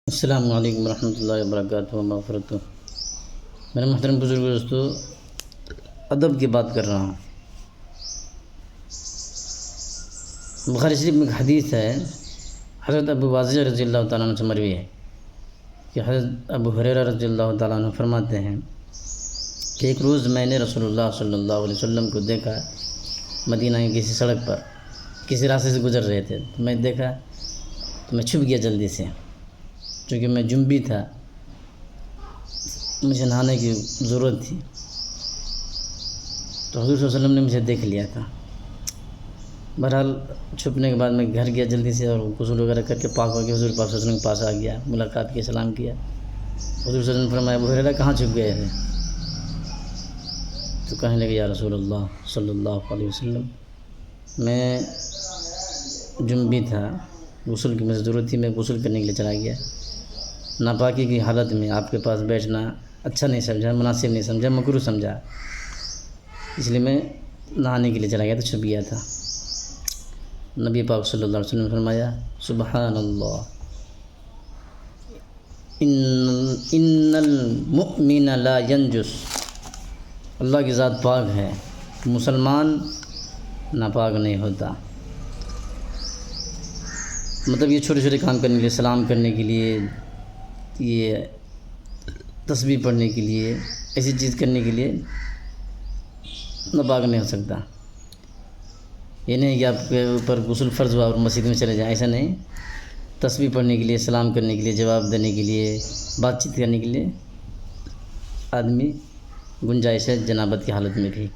السلام علیکم ورحمۃ اللہ وبرکاتہ مغفرت. میرے محترم بزرگ دوستو، ادب کی بات کر رہا ہوں. بخاری شریف میں ایک حدیث ہے، حضرت ابو واضح رضی اللہ تعالیٰ عنہ سے مروی ہے کہ حضرت ابو ہریرہ رضی اللہ تعالیٰ عنہ فرماتے ہیں کہ ایک روز میں نے رسول اللہ صلی اللہ علیہ وسلم کو دیکھا، مدینہ کی کسی سڑک پر کسی راستے سے گزر رہے تھے. تو میں دیکھا تو میں چھپ گیا جلدی سے، چونکہ میں جنبی تھا، مجھے نہانے کی ضرورت تھی. تو حضور صلی اللہ علیہ وسلم نے مجھے دیکھ لیا تھا. بہرحال چھپنے کے بعد میں گھر گیا جلدی سے، اور غسل وغیرہ کر کے پاک ہو کے حضور پاک صلی اللہ علیہ وسلم کے پاس آ گیا، ملاقات کی، سلام کیا. حضور صلی اللہ علیہ وسلم نے فرمایا، ابو ہریرہ کہاں چھپ گئے تھے؟ تو کہنے لگے، یا رسول اللہ صلی اللہ علیہ وسلم، میں جنبی تھا، غسل کی مجھے ضرورت تھی، میں غسل کرنے کے لیے چلا گیا. ناپاکی کی حالت میں آپ کے پاس بیٹھنا اچھا نہیں سمجھا، مناسب نہیں سمجھا، مکروہ سمجھا، اس لیے میں نہانے کے لیے چلا گیا تو چھپ گیا تھا. نبی پاک صلی اللہ علیہ وسلم نے فرمایا، سبحان اللہ، ان المؤمن لا ینجس، اللہ کی ذات پاک ہے، مسلمان ناپاک نہیں ہوتا. مطلب یہ چھوٹے چھوٹے کام کرنے کے لیے، سلام کرنے کے لیے، یہ تسبیح پڑھنے کے لیے، ایسی چیز کرنے کے لیے ناپاک نہیں ہو سکتا. یہ نہیں کہ آپ کے اوپر غسل فرض ہوا اور مسجد میں چلے جائیں، ایسا نہیں. تسبیح پڑھنے کے لیے، سلام کرنے کے لیے، جواب دینے کے لیے، بات چیت کرنے کے لیے آدمی گنجائش ہے جنابت کی حالت میں بھی.